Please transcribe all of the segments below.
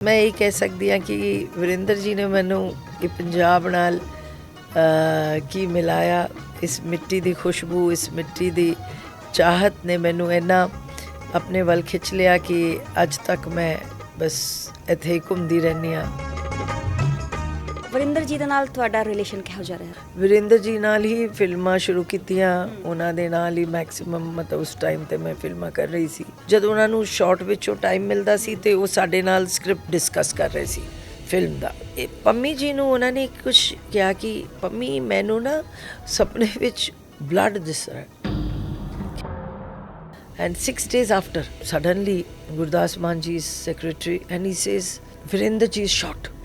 मैं यही कह सकती हाँ कि वरिंदर जी ने मैनू ये पंजाब नाल की मिलाया। इस मिट्टी की खुशबू, इस मिट्टी की चाहत ने मैनू इन्ना अपने वल खिंच लिया कि अज तक मैं बस इत्थे ही घूमती रहनी हाँ। ਵਰਿੰਦਰ ਜੀ ਦੇ ਨਾਲ ਤੁਹਾਡਾ ਰਿਲੇਸ਼ਨ ਕਿਹੋ ਜਿਹਾ ਰਿਹਾ? ਵਰਿੰਦਰ ਜੀ ਨਾਲ ਹੀ ਫਿਲਮਾਂ ਸ਼ੁਰੂ ਕੀਤੀਆਂ, ਉਹਨਾਂ ਦੇ ਨਾਲ ਹੀ ਮੈਕਸਿਮਮ ਮਤਲਬ ਉਸ ਟਾਈਮ ਤੇ ਮੈਂ ਫਿਲਮਾਂ ਕਰ ਰਹੀ ਸੀ। ਜਦੋਂ ਉਹਨਾਂ ਨੂੰ ਸ਼ਾਰਟ ਵਿੱਚੋਂ ਟਾਈਮ ਮਿਲਦਾ ਸੀ ਤੇ ਉਹ ਸਾਡੇ ਨਾਲ ਸਕ੍ਰਿਪਟ ਡਿਸਕਸ ਕਰ ਰਹੇ ਸੀ ਫਿਲਮ ਦਾ। ਇਹ ਪੰਮੀ ਜੀ ਨੂੰ ਉਹਨਾਂ ਨੇ ਕੁਝ ਕਿਹਾ ਕਿ ਪੰਮੀ ਮੈਨੂੰ ਨਾ ਸੁਪਨੇ ਵਿੱਚ ਬਲੱਡ ਦਿਸ ਰਿਹਾ। And 6 days after, suddenly Gurdas Man ji is secretary and he says, Virinder ji is shot.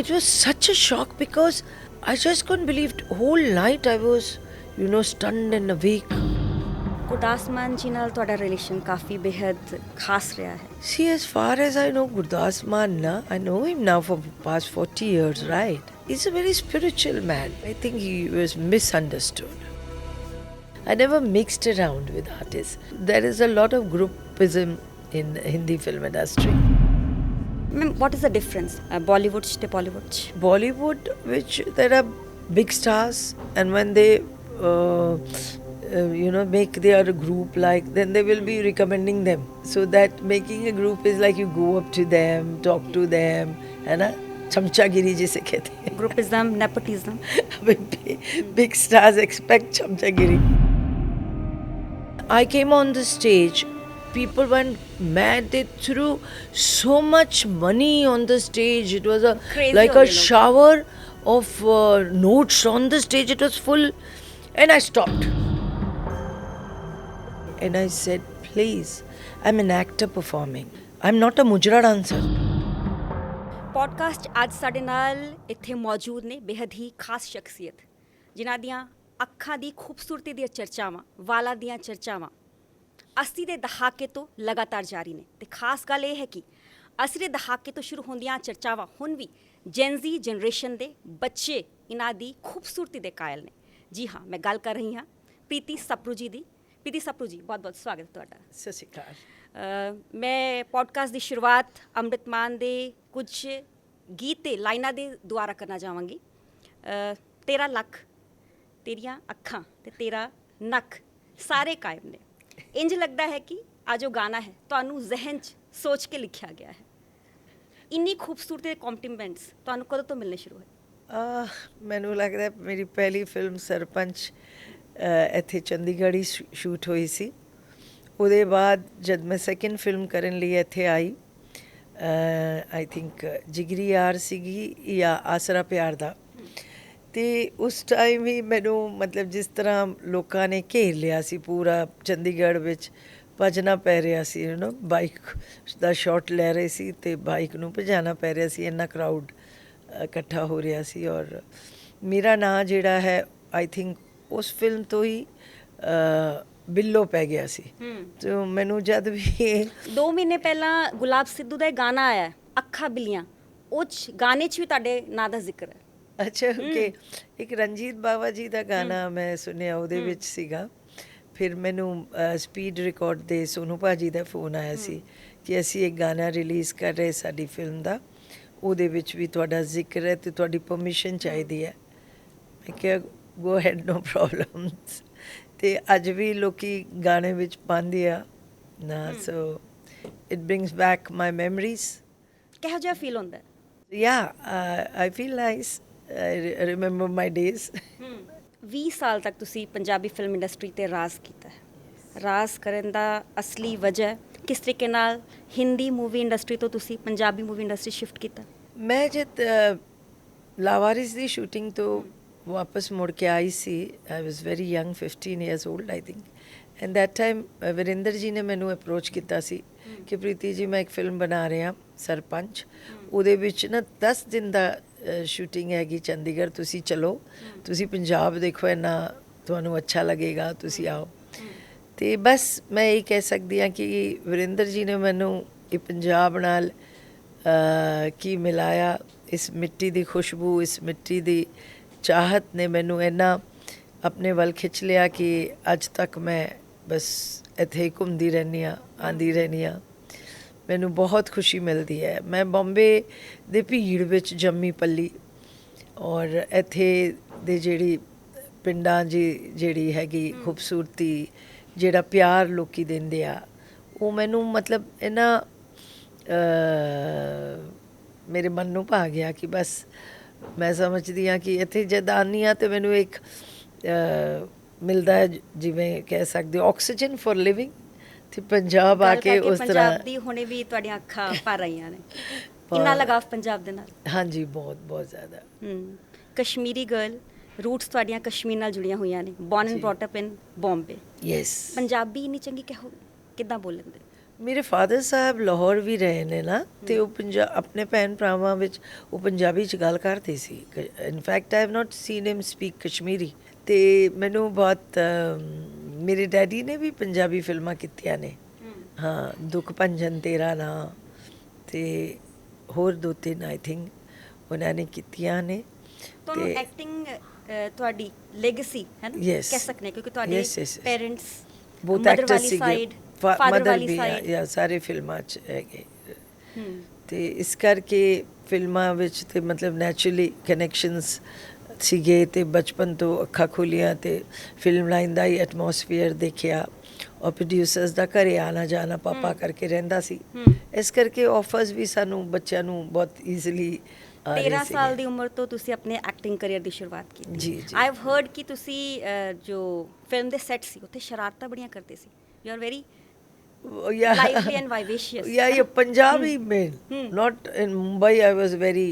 It was such a shock because I just couldn't believe it. Whole night I was, stunned and awake. Gurdas Maan ji ਨਾਲ ਤੁਹਾਡਾ relation ਕਾਫੀ ਬੇहद ਖਾਸ ਰਿਹਾ ਹੈ। See, as far as I know Gurdas Man, I know him now for past 40 years, right? He's a very spiritual man. I think he was misunderstood. I never mixed around with artists. There is a lot of groupism in Hindi film industry. Ma'am, what is the difference? Bollywood to Bollywood? Bollywood, which there are big stars, and when they, make their group, like then they will be recommending them. So that making a group is like you go up to them, talk to them, है ना? चमचागिरी जिसे कहते हैं. Groupism, nepotism. Big stars expect चमचागिरी. I came on the stage. People went mad. They threw so much money on the stage. It was like a shower of notes on the stage. It was full. And I stopped. And I said, please, I'm an actor performing. I'm not a mujra dancer. Podcast ਅੱਜ ਸਾਡੇ ਨਾਲ ਇੱਥੇ ਮੌਜੂਦ ਨੇ ਬੇहद ਹੀ ਖਾਸ ਸ਼ਖਸੀਅਤ, ਜਿਨ੍ਹਾਂ ਦੀਆਂ ਅੱਖਾਂ ਦੀ ਖੂਬਸੂਰਤੀ ਦੀਆਂ ਚਰਚਾਵਾਂ, ਵਾਲਾਂ ਦੀਆਂ ਚਰਚਾਵਾਂ 80 ਦੇ ਦਹਾਕੇ ਤੋਂ ਲਗਾਤਾਰ ਜਾਰੀ ਨੇ। ਤੇ ਖਾਸ ਗੱਲ ਇਹ ਹੈ ਕਿ 80 ਦੇ ਦਹਾਕੇ ਤੋਂ ਸ਼ੁਰੂ ਹੁੰਦੀਆਂ ਚਰਚਾਵਾਂ ਹੁਣ ਵੀ ਜੈਨਜ਼ੀ ਜਨਰੇਸ਼ਨ ਦੇ ਬੱਚੇ ਇਹਨਾਂ ਦੀ ਖੂਬਸੂਰਤੀ ਦੇ ਕਾਇਲ ਨੇ। ਜੀ ਹਾਂ, ਮੈਂ ਗੱਲ ਕਰ ਰਹੀ ਹਾਂ ਪ੍ਰੀਤੀ ਸਪਰੂ ਜੀ ਦੀ। ਪ੍ਰੀਤੀ ਸਪਰੂ ਜੀ, ਬਹੁਤ ਬਹੁਤ ਸਵਾਗਤ ਹੈ ਤੁਹਾਡਾ। ਸਤਿ ਸ਼੍ਰੀ ਅਕਾਲ। ਮੈਂ ਪੋਡਕਾਸਟ ਦੀ ਸ਼ੁਰੂਆਤ ਅੰਮ੍ਰਿਤ ਮਾਨ ਦੇ ਕੁਝ ਗੀਤ ਤੇ ਲਾਈਨਾਂ ਦੇ ਦੁਆਰਾ ਕਰਨਾ ਚਾਹਾਂਗੀ। ਤੇਰਾ ਲੱਖ, ਤੇਰੀਆਂ ਅੱਖਾਂ ਤੇ ਤੇਰਾ ਨੱਕ ਸਾਰੇ ਕਾਇਮ ਨੇ। ਇੰਜ ਲੱਗਦਾ ਹੈ ਕਿ ਆ ਜੋ ਗਾਣਾ ਹੈ ਤੁਹਾਨੂੰ ਜ਼ਿਹਨ 'ਚ ਸੋਚ ਕੇ ਲਿਖਿਆ ਗਿਆ ਹੈ। ਇੰਨੀ ਖੂਬਸੂਰਤੀ ਦੇ ਕੰਪਲੀਮੈਂਟਸ ਤੁਹਾਨੂੰ ਕਦੋਂ ਤੋਂ ਮਿਲਣੇ ਸ਼ੁਰੂ ਹੋਏ? ਮੈਨੂੰ ਲੱਗਦਾ ਮੇਰੀ ਪਹਿਲੀ ਫਿਲਮ ਸਰਪੰਚ ਇੱਥੇ ਚੰਡੀਗੜ੍ਹ ਹੀ ਸ਼ੂਟ ਹੋਈ ਸੀ। ਉਹਦੇ ਬਾਅਦ ਜਦ ਮੈਂ ਸੈਕਿੰਡ ਫਿਲਮ ਕਰਨ ਲਈ ਇੱਥੇ ਆਈ, ਆਈ ਥਿੰਕ ਜਿਗਰੀ ਯਾਰ ਸੀਗੀ ਜਾਂ ਆਸਰਾ ਪਿਆਰ ਦਾ, ਅਤੇ ਉਸ ਟਾਈਮ ਹੀ ਮੈਨੂੰ ਮਤਲਬ ਜਿਸ ਤਰ੍ਹਾਂ ਲੋਕਾਂ ਨੇ ਘੇਰ ਲਿਆ ਸੀ ਪੂਰਾ ਚੰਡੀਗੜ੍ਹ ਵਿੱਚ, ਭੱਜਣਾ ਪੈ ਰਿਹਾ ਸੀ। ਬਾਈਕ ਦਾ ਸ਼ਾਟ ਲੈ ਰਹੇ ਸੀ ਅਤੇ ਬਾਈਕ ਨੂੰ ਭਜਾਉਣਾ ਪੈ ਰਿਹਾ ਸੀ, ਇੰਨਾ ਕਰਾਊਡ ਇਕੱਠਾ ਹੋ ਰਿਹਾ ਸੀ। ਔਰ ਮੇਰਾ ਨਾਂ ਜਿਹੜਾ ਹੈ ਆਈ ਥਿੰਕ ਉਸ ਫਿਲਮ ਤੋਂ ਹੀ ਬਿੱਲੋ ਪੈ ਗਿਆ ਸੀ। ਤੇ ਮੈਨੂੰ ਜਦ ਵੀ 2 ਮਹੀਨੇ ਪਹਿਲਾਂ ਗੁਲਾਬ ਸਿੱਧੂ ਦਾ ਗਾਣਾ ਆਇਆ ਅੱਖਾਂ ਬਿੱਲੀਆਂ, ਉਹ 'ਚ ਗਾਣੇ 'ਚ ਵੀ ਤੁਹਾਡੇ ਨਾਂ ਦਾ ਜ਼ਿਕਰ ਹੈ। ਅੱਛਾ, ਓਕੇ। ਇੱਕ ਰਣਜੀਤ ਬਾਵਾ ਜੀ ਦਾ ਗਾਣਾ ਮੈਂ ਸੁਣਿਆ, ਉਹਦੇ ਵਿੱਚ ਸੀਗਾ। ਫਿਰ ਮੈਨੂੰ ਸਪੀਡ ਰਿਕਾਰਡ ਦੇ ਸੋਨੂ ਭਾਜੀ ਦਾ ਫੋਨ ਆਇਆ ਸੀ ਕਿ ਅਸੀਂ ਇੱਕ ਗਾਣਾ ਰਿਲੀਜ਼ ਕਰ ਰਹੇ ਸਾਡੀ ਫਿਲਮ ਦਾ, ਉਹਦੇ ਵਿੱਚ ਵੀ ਤੁਹਾਡਾ ਜ਼ਿਕਰ ਹੈ ਅਤੇ ਤੁਹਾਡੀ ਪਰਮਿਸ਼ਨ ਚਾਹੀਦੀ ਹੈ। ਮੈਂ ਕਿਹਾ ਗੋ ਹੈਡ, ਨੋ ਪ੍ਰੋਬਲਮਸ। ਅਤੇ ਅੱਜ ਵੀ ਲੋਕ ਗਾਣੇ ਵਿੱਚ ਪਾਉਂਦੇ ਆ ਨਾ, so it brings back my memories. ਕਿਹੋ ਜਿਹਾ ਫੀਲ ਹੁੰਦਾ? ਯਾ I feel nice, I remember my days. 20 ਸਾਲ ਤੱਕ ਤੁਸੀਂ ਪੰਜਾਬੀ ਫਿਲਮ ਇੰਡਸਟਰੀ 'ਤੇ ਰਾਜ ਕੀਤਾ ਹੈ। ਰਾਜ ਕਰਨ ਦਾ ਅਸਲੀ ਵਜ੍ਹਾ ਕਿਸ ਤਰੀਕੇ ਨਾਲ ਹਿੰਦੀ ਮੂਵੀ ਇੰਡਸਟਰੀ ਤੋਂ ਤੁਸੀਂ ਪੰਜਾਬੀ ਮੂਵੀ ਇੰਡਸਟਰੀ ਸ਼ਿਫਟ ਕੀਤਾ? ਮੈਂ ਜਦ ਲਾਵਾਰਿਸ ਦੀ ਸ਼ੂਟਿੰਗ ਤੋਂ ਵਾਪਸ ਮੁੜ ਕੇ ਆਈ ਸੀ, I was very young, 15 years old I think, and that time Varinder ji ਨੇ ਮੈਨੂੰ ਅਪਰੋਚ ਕੀਤਾ ਸੀ ਕਿ ਪ੍ਰੀਤੀ ਜੀ ਮੈਂ ਇੱਕ ਫਿਲਮ ਬਣਾ ਰਿਹਾ ਸਰਪੰਚ, ਉਹਦੇ ਵਿੱਚ ਨਾ 10 ਦਿਨ ਦਾ ਸ਼ੂਟਿੰਗ ਹੈਗੀ ਚੰਡੀਗੜ੍ਹ, ਤੁਸੀਂ ਚਲੋ, ਤੁਸੀਂ ਪੰਜਾਬ ਦੇਖੋ, ਇੰਨਾ ਤੁਹਾਨੂੰ ਅੱਛਾ ਲੱਗੇਗਾ, ਤੁਸੀਂ ਆਓ। ਅਤੇ ਬਸ ਮੈਂ ਇਹੀ ਕਹਿ ਸਕਦੀ ਹਾਂ ਕਿ ਵਰਿੰਦਰ ਜੀ ਨੇ ਮੈਨੂੰ ਇਹ ਪੰਜਾਬ ਨਾਲ ਕੀ ਮਿਲਾਇਆ। ਇਸ ਮਿੱਟੀ ਦੀ ਖੁਸ਼ਬੂ, ਇਸ ਮਿੱਟੀ ਦੀ ਚਾਹਤ ਨੇ ਮੈਨੂੰ ਇੰਨਾ ਆਪਣੇ ਵੱਲ ਖਿੱਚ ਲਿਆ ਕਿ ਅੱਜ ਤੱਕ ਮੈਂ ਬਸ ਇੱਥੇ ਹੀ ਘੁੰਮਦੀ ਰਹਿੰਦੀ ਹਾਂ, ਆਉਂਦੀ ਰਹਿੰਦੀ ਹਾਂ। ਮੈਨੂੰ ਬਹੁਤ ਖੁਸ਼ੀ ਮਿਲਦੀ ਹੈ। ਮੈਂ ਬੰਬੇ ਦੇ ਭੀੜ ਵਿੱਚ ਜੰਮੀ ਪੱਲੀ, ਔਰ ਇੱਥੇ ਦੇ ਜਿਹੜੀ ਪਿੰਡਾਂ ਜਿਹੜੀ ਹੈਗੀ ਖੂਬਸੂਰਤੀ, ਜਿਹੜਾ ਪਿਆਰ ਲੋਕੀ ਦਿੰਦੇ ਆ, ਉਹ ਮੈਨੂੰ ਮਤਲਬ ਇਹਨਾਂ ਮੇਰੇ ਮਨ ਨੂੰ ਭਾ ਗਿਆ ਕਿ ਬਸ ਮੈਂ ਸਮਝਦੀ ਹਾਂ ਕਿ ਇੱਥੇ ਜਦ ਆਉਂਦੀ ਹਾਂ ਤਾਂ ਮੈਨੂੰ ਇੱਕ ਮਿਲਦਾ ਹੈ, ਜਿਵੇਂ ਕਹਿ ਸਕਦੇ ਆਕਸੀਜਨ ਫॉर ਲਿਵਿੰਗ। ਤੇ ਪੰਜਾਬ ਆ ਕੇ ਉਸ ਤਰ੍ਹਾਂ ਪੰਜਾਬ ਦੀ ਹੁਣੇ ਵੀ ਤੁਹਾਡੀਆਂ ਅੱਖਾਂ ਭਰ ਰਹੀਆਂ ਨੇ। ਕਿੰਨਾ ਲਗਾਵ ਪੰਜਾਬ ਦੇ ਨਾਲ? ਹਾਂਜੀ, ਬਹੁਤ ਬਹੁਤ ਜ਼ਿਆਦਾ। ਕਸ਼ਮੀਰੀ ਗਰਲ, ਰੂਟਸ ਤੁਹਾਡੀਆਂ ਕਸ਼ਮੀਰ ਨਾਲ ਜੁੜੀਆਂ ਹੋਈਆਂ ਨੇ, born and brought up in Bombay. Yes. Punjabi ਇੰਨੀ ਚੰਗੀ ਕਿੱਦਾਂ ਬੋਲਣ ਦੇ? ਮੇਰੇ ਫਾਦਰ ਸਾਹਿਬ ਲਾਹੌਰ ਵੀ ਰਹੇ ਨੇ ਨਾ, ਤੇ ਉਹ ਆਪਣੇ ਭੈਣ ਭਰਾਵਾਂ ਵਿੱਚ ਉਹ ਪੰਜਾਬੀ 'ਚ ਗੱਲ ਕਰਦੇ ਸੀ। In fact I have not seen him speak Kashmiri. ਤੇ ਮੈਨੂੰ ਬਹੁਤ ਮੇਰੇ ਡੈਡੀ ਨੇ ਵੀ ਪੰਜਾਬੀ ਫਿਲਮਾਂ ਕੀਤੀਆਂ ਨੇ। ਹਾਂ, ਦੁੱਖ ਭੰਜਨ ਤੇਰਾ ਨਾਂ ਤੇ ਹੋਰ 2-3 ਆਈ ਥਿੰਕ ਉਹਨਾਂ ਨੇ ਕੀਤੀਆਂ ਨੇ। ਤੁਹਾਨੂੰ ਐਕਟਿੰਗ ਤੁਹਾਡੀ ਲੈਗੇਸੀ ਹੈ ਨਾ, ਕਹਿ ਸਕਦੇ, ਕਿਉਂਕਿ ਤੁਹਾਡੇ ਪੇਰੈਂਟਸ ਬਹੁਤ ਐਕਟਰ ਸੀਗੇ, ਮਦਰ ਵੀ ਜਾਂ ਸਾਰੇ ਫਿਲਮਾਂ 'ਚ ਹੈਗੇ। ਤੇ ਇਸ ਕਰਕੇ ਫਿਲਮਾਂ ਵਿੱਚ ਤੇ ਮਤਲਬ ਨੈਚੁਰਲੀ ਕਨੈਕਸ਼ਨਸ ਸੀਗੇ, ਤੇ ਬਚਪਨ ਤੋਂ ਅੱਖਾਂ ਖੋਲ੍ਹੀਆਂ ਤੇ ਫਿਲਮ ਲਾਈਨ ਦਾ ਹੀ ਐਟਮੋਸਫੀਅਰ ਦੇਖਿਆ, ਔਰ ਪ੍ਰੋਡਿਊਸਰਸ ਦਾ ਘਰੇ ਆਣਾ ਜਾਣਾ ਪਾਪਾ ਕਰਕੇ ਰਹਿੰਦਾ ਸੀ। ਇਸ ਕਰਕੇ ਆਫਰਸ ਵੀ ਸਾਨੂੰ ਬੱਚਿਆਂ ਨੂੰ ਬਹੁਤ ਈਜ਼ੀਲੀ 13 ਸਾਲ ਦੀ ਉਮਰ ਤੋਂ ਤੁਸੀਂ ਆਪਣੇ ਐਕਟਿੰਗ ਕਰੀਅਰ ਦੀ ਸ਼ੁਰੂਆਤ ਕੀਤੀ। ਜੀ। ਆਈ ਹੈਵ ਹਰਡ ਕਿ ਤੁਸੀਂ ਜੋ ਫਿਲਮ ਦੇ ਸੈੱਟ ਸੀ ਉੱਥੇ ਸ਼ਰਾਰਤਾਂ ਬੜੀਆਂ ਕਰਦੇ ਸੀ। You are very lively and vivacious. Yeah, Punjabi main. Not in Mumbai. I was very,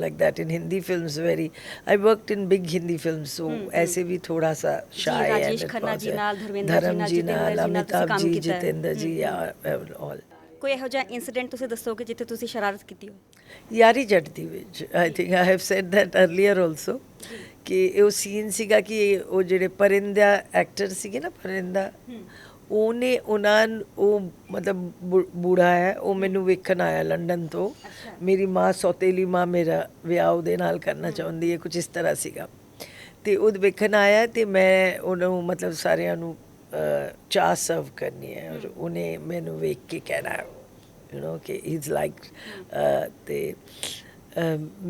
like that. In Hindi films, very. I worked in big Hindi films, so ऐसे भी थोड़ा सा shy. राजेश खन्ना जी नाल, धर्मेंद्र जी नाल, अमिताभ जी, जितेंद्र जी, all. ਕੋਈ ਇਹੋ ਜਿਹਾ ਇਨਸੀਡੈਂਟ ਤੁਸੀਂ ਦੱਸੋਗੇ ਜਿੱਥੇ ਤੁਸੀਂ ਸ਼ਰਾਰਤ ਕੀਤੀ ਹੋਵੇ? ਯਾਰੀ ਜੱਟ ਦੀ ਵਿੱਚ I think I have said that earlier also, ਕਿ ਉਹ ਸੀਨ ਸੀਗਾ ਕਿ ਉਹ ਜਿਹੜੇ ਪਰਿੰਦਾ ਐਕਟਰ ਸੀਗੇ ਨਾ, ਪਰਿੰਦਾ, ਉਹਨੇ ਉਹ ਮਤਲਬ ਬੂੜਾ ਹੈ, ਉਹ ਮੈਨੂੰ ਵੇਖਣ ਆਇਆ ਲੰਡਨ ਤੋਂ। ਮੇਰੀ ਮਾਂ, ਸੌਤੇਲੀ ਮਾਂ, ਮੇਰਾ ਵਿਆਹ ਉਹਦੇ ਨਾਲ ਕਰਨਾ ਚਾਹੁੰਦੀ ਹੈ, ਕੁਝ ਇਸ ਤਰ੍ਹਾਂ ਸੀਗਾ। ਤੇ ਉਹ ਵੇਖਣ ਆਇਆ ਤੇ ਮੈਂ ਉਹਨੂੰ ਮਤਲਬ ਸਾਰਿਆਂ ਨੂੰ ਚਾਹ ਸਰਵ ਕਰਨੀ ਹੈ, ਔਰ ਉਹਨੇ ਮੈਨੂੰ ਵੇਖ ਕੇ ਕਹਿਣਾ ਕਿ ਇਜ਼ ਲਾਈਕ, ਤੇ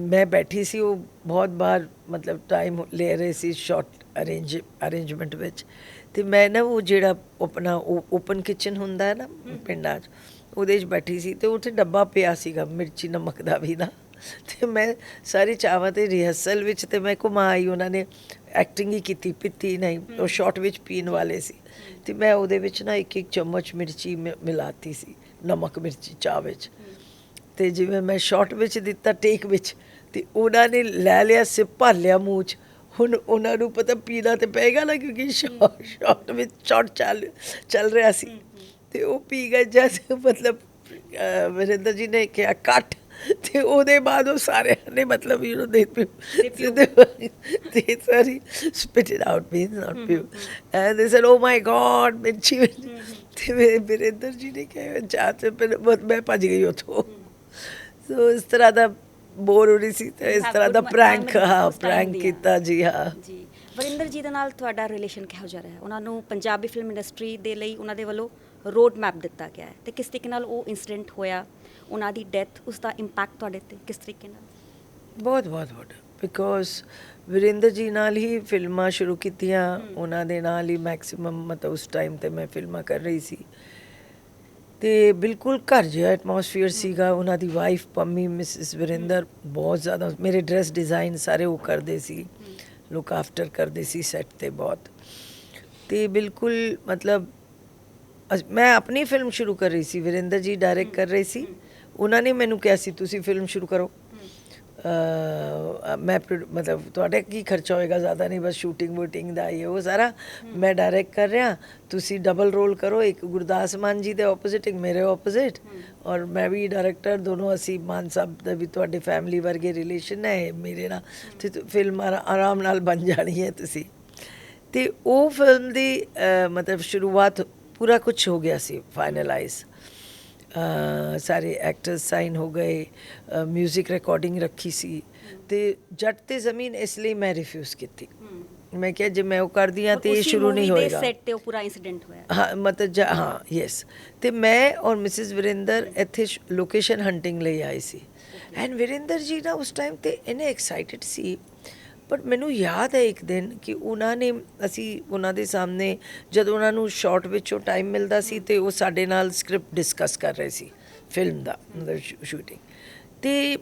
ਮੈਂ ਬੈਠੀ ਸੀ, ਉਹ ਬਹੁਤ ਵਾਰ ਮਤਲਬ ਟਾਈਮ ਲੈ ਰਹੇ ਸੀ ਸ਼ਾਰਟ ਅਰੇਂਜਮੈਂਟ ਵਿੱਚ। ਤੇ ਮੈਂ ਨਾ ਉਹ ਜਿਹੜਾ ਆਪਣਾ ਓਪਨ ਕਿਚਨ ਹੁੰਦਾ ਹੈ ਨਾ ਪਿੰਡਾਂ 'ਚ, ਉਹਦੇ 'ਚ ਬੈਠੀ ਸੀ, ਤੇ ਉੱਥੇ ਡੱਬਾ ਪਿਆ ਸੀਗਾ ਮਿਰਚੀ ਨਮਕ ਦਾ ਵੀ ਨਾ। ਤੇ ਮੈਂ ਸਾਰੇ ਚਾਵਾਂ ਤੇ ਰਿਹਰਸਲ ਵਿੱਚ ਤੇ ਮੈਂ ਘੁਮਾ ਆਈ, ਉਹਨਾਂ ਨੇ ਐਕਟਿੰਗ ਹੀ ਕੀਤੀ, ਪੀਤੀ ਨਹੀਂ, ਉਹ ਸ਼ਾਰਟ ਵਿੱਚ ਪੀਣ ਵਾਲੇ ਸੀ। ਤੇ ਮੈਂ ਉਹਦੇ ਵਿੱਚ ਨਾ ਇੱਕ ਚਮਚ ਮਿਰਚੀ ਮਿਲਾਤੀ ਸੀ, ਨਮਕ ਮਿਰਚੀ ਚਾਹ ਵਿੱਚ। ਤੇ ਜਿਵੇਂ ਮੈਂ ਸ਼ਾਰਟ ਵਿੱਚ ਦਿੱਤਾ ਟੇਕ ਵਿੱਚ, ਤੇ ਉਹਨਾਂ ਨੇ ਲੈ ਲਿਆ, ਸਿਪ ਭਰ ਲਿਆ ਮੂੰਹ 'ਚ। ਹੁਣ ਉਹਨਾਂ ਨੂੰ ਪਤਾ ਪੀਣਾ ਤੇ ਪਏਗਾ ਨਾ, ਕਿਉਂਕਿ ਸ਼ਾਰਟ ਵਿੱਚ ਚੱਲ ਰਿਹਾ ਸੀ। ਤੇ ਉਹ ਪੀ ਗਏ ਜਦ ਮਤਲਬ ਵਰਿੰਦਰ ਜੀ ਨੇ ਕਿਹਾ ਕੱਟ, ਤੇ ਉਹਦੇ ਬਾਅਦ ਉਹ ਸਾਰਿਆਂ ਨੇ ਮਤਲਬ they sorry spit it out, means not pew, and they said oh my god ਮਿਰਚੀ। ਤੇ ਵਰਿੰਦਰ ਜੀ ਨੇ ਕਿਹਾ ਚਾਹ ਤੇ ਮੈਂ ਭੱਜ ਗਈ ਉੱਥੋਂ। ਸੋ ਇਸ ਤਰ੍ਹਾਂ ਦਾ ਬੋਰ ਹੋ ਰਹੀ ਸੀ, ਤੇ ਇਸ ਤਰ੍ਹਾਂ ਦਾ ਪ੍ਰੈਂਕ ਕੀਤਾ। ਜੀ ਹਾਂ ਜੀ। ਵਰਿੰਦਰ ਜੀ ਦੇ ਨਾਲ ਤੁਹਾਡਾ ਰਿਲੇਸ਼ਨ ਕਿਹੋ ਜਿਹਾ ਰਿਹਾ? ਉਹਨਾਂ ਨੂੰ ਪੰਜਾਬੀ ਫਿਲਮ ਇੰਡਸਟਰੀ ਦੇ ਲਈ ਉਹਨਾਂ ਦੇ ਵੱਲੋਂ ਰੋਡ ਮੈਪ ਦਿੱਤਾ ਗਿਆ ਹੈ, ਤੇ ਕਿਸ ਤਰੀਕੇ ਨਾਲ ਉਹ ਇਨਸੀਡੈਂਟ ਹੋਇਆ, ਉਹਨਾਂ ਦੀ ਡੈਥ, ਉਸ ਦਾ ਇੰਪੈਕਟ ਤੁਹਾਡੇ 'ਤੇ ਕਿਸ ਤਰੀਕੇ ਨਾਲ? ਬਹੁਤ ਵੱਡਾ, ਬਿਕੋਜ਼ ਵਰਿੰਦਰ ਜੀ ਨਾਲ ਹੀ ਫਿਲਮਾਂ ਸ਼ੁਰੂ ਕੀਤੀਆਂ, ਉਹਨਾਂ ਦੇ ਨਾਲ ਹੀ ਮੈਕਸਿਮਮ ਮਤਲਬ ਉਸ ਟਾਈਮ 'ਤੇ ਮੈਂ ਫਿਲਮਾਂ ਕਰ ਰਹੀ ਸੀ। ਤੇ ਬਿਲਕੁਲ ਘਰ ਜਿਹਾ ਐਟਮੋਸਫੀਅਰ ਸੀਗਾ। ਉਹਨਾਂ ਦੀ ਵਾਈਫ ਪੰਮੀ, ਮਿਸਿਸ ਵਰਿੰਦਰ, ਬਹੁਤ ਜ਼ਿਆਦਾ ਮੇਰੇ ਡਰੈਸ ਡਿਜ਼ਾਈਨ ਸਾਰੇ ਉਹ ਕਰਦੇ ਸੀ, ਲੁੱਕ ਆਫਟਰ ਕਰਦੇ ਸੀ ਸੈੱਟ 'ਤੇ ਬਹੁਤ। ਤੇ ਬਿਲਕੁਲ ਮਤਲਬ ਮੈਂ ਆਪਣੀ ਫਿਲਮ ਸ਼ੁਰੂ ਕਰ ਰਹੀ ਸੀ, ਵਰਿੰਦਰ ਜੀ ਡਾਇਰੈਕਟ ਕਰ ਰਹੇ ਸੀ। ਉਹਨਾਂ ਨੇ ਮੈਨੂੰ ਕਿਹਾ ਸੀ ਤੁਸੀਂ ਫਿਲਮ ਸ਼ੁਰੂ ਕਰੋ, ਮੈਂ ਮਤਲਬ ਤੁਹਾਡਾ ਕੀ ਖਰਚਾ ਹੋਏਗਾ, ਜ਼ਿਆਦਾ ਨਹੀਂ, ਬਸ ਸ਼ੂਟਿੰਗ ਵੂਟਿੰਗ ਦਾ ਹੀ ਉਹ ਸਾਰਾ ਮੈਂ ਡਾਇਰੈਕਟ ਕਰ ਰਿਹਾ, ਤੁਸੀਂ ਡਬਲ ਰੋਲ ਕਰੋ, ਇੱਕ ਗੁਰਦਾਸ ਮਾਨ ਜੀ ਦੇ ਆਪੋਜ਼ਿਟ, ਇੱਕ ਮੇਰੇ ਆਪੋਜ਼ਿਟ, ਔਰ ਮੈਂ ਵੀ ਡਾਇਰੈਕਟਰ, ਦੋਨੋਂ ਅਸੀਂ ਮਾਨ ਸਾਹਿਬ ਦਾ ਵੀ ਤੁਹਾਡੇ ਫੈਮਿਲੀ ਵਰਗੇ ਰਿਲੇਸ਼ਨ ਹੈ ਮੇਰੇ ਨਾਲ, ਤੇ ਫਿਲਮ ਆਰਾਮ ਨਾਲ ਬਣ ਜਾਣੀ ਹੈ ਤੁਸੀਂ। ਤੇ ਉਹ ਫਿਲਮ ਦੀ ਮਤਲਬ ਸ਼ੁਰੂਆਤ ਪੂਰਾ ਕੁਛ ਹੋ ਗਿਆ ਸੀ ਫਾਈਨਲਾਈਜ਼, ਸਾਰੇ ਐਕਟਰਸ ਸਾਈਨ ਹੋ ਗਏ, ਮਿਊਜ਼ਿਕ ਰਿਕਾਰਡਿੰਗ ਰੱਖੀ ਸੀ। ਤੇ ਜੱਟ ਤੇ ਜ਼ਮੀਨ ਇਸ ਲਈ ਮੈਂ ਰਿਫਿਊਜ਼ ਕੀਤੀ, ਮੈਂ ਕਿਹਾ ਜੇ ਮੈਂ ਉਹ ਕਰਦੀ ਹਾਂ ਔਰ ਤੇ ਇਹ ਉਸੀ ਸ਼ੁਰੂ ਨਹੀਂ movie ਦੇ ਹੋਏਗਾ। set ਤੇ ਉਹ ਪੂਰਾ incident ਹੋਇਆ। ਹਾਂ ਮਤਲਬ ਹਾਂ ਯੈਸ। ਤੇ ਮੈਂ ਔਰ ਮਿਸਿਸ ਵਰਿੰਦਰ ਇੱਥੇ ਲੋਕੇਸ਼ਨ ਹੰਟਿੰਗ ਲਈ ਆਏ ਸੀ ਐਂਡ ਵਰਿੰਦਰ ਜੀ ਨਾ ਉਸ ਟਾਈਮ ਤੇ ਇੰਨੇ ਐਕਸਾਈਟਿਡ ਸੀ। ਬਟ ਮੈਨੂੰ ਯਾਦ ਹੈ ਇੱਕ ਦਿਨ ਕਿ ਉਹਨਾਂ ਨੇ ਅਸੀਂ ਉਹਨਾਂ ਦੇ ਸਾਹਮਣੇ ਜਦੋਂ ਉਹਨਾਂ ਨੂੰ ਸ਼ਾਰਟ ਵਿੱਚੋਂ ਟਾਈਮ ਮਿਲਦਾ ਸੀ ਤੇ ਉਹ ਸਾਡੇ ਨਾਲ ਸਕ੍ਰਿਪਟ ਡਿਸਕਸ ਕਰ ਰਹੇ ਸੀ ਫਿਲਮ ਦਾ ਮਤਲਬ ਸ਼ੂਟਿੰਗ। ਤੇ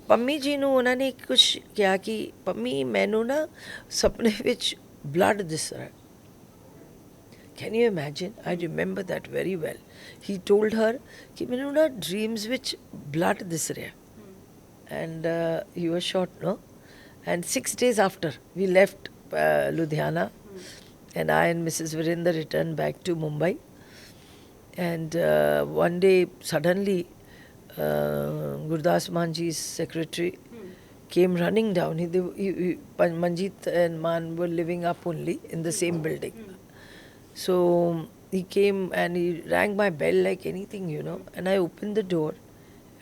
ਪੰਮੀ ਜੀ ਨੂੰ ਉਹਨਾਂ ਨੇ ਕੁਝ ਕਿਹਾ ਕਿ ਪੰਮੀ ਮੈਨੂੰ ਨਾ ਸੁਪਨੇ ਵਿੱਚ ਬਲੱਡ ਦਿਸ ਰਿਹਾ। Can you imagine? I remember that very well. He told her कि मैंने ना dreams ਵਿੱਚ blood दिस रहा and you were shot, no? And 6 days after we left Ludhiana and I and Mrs. Virender returned back to Mumbai and one day suddenly Gurdas Manji's secretary came running down. Manjit and Man were living up only in the same building. So he came and he rang my bell like anything, you know. And I opened the door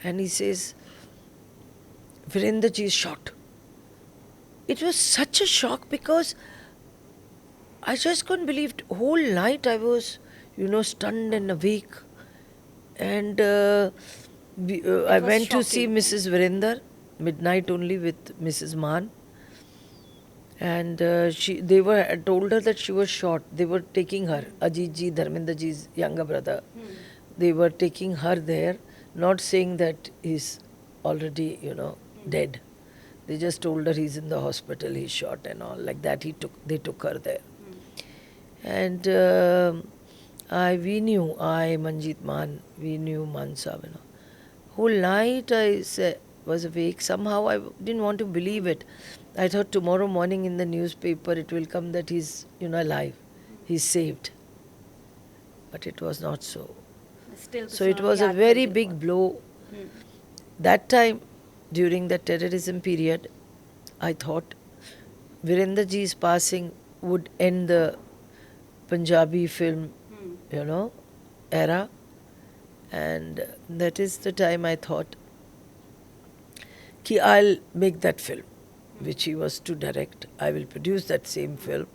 and he says, Virender ji is shot. It was such a shock because I just couldn't believe it. Whole night I was, you know, stunned and awake. And I went to see Mrs. Virender, midnight only with Mrs. Maan. And they were told her that she was shot. They were taking her, Ajit ji, Dharmender ji's younger brother. They were taking her there, not saying that he's already, you know, dead. They just told her he's in the hospital, he's shot and all like that. They took her there. And we knew, Manjit Man, we knew Man Saab, you know. Whole night was awake. Somehow I didn't want to believe it. I thought tomorrow morning in the newspaper it will come that he's, you know, alive. He's saved. But it was not so. So it was a very big blow. That time, during the terrorism period, I thought Virender ji's passing would end the Punjabi film, you know, era. And that is the time I thought कि I'll make that film, which he was to direct. I will produce that same film.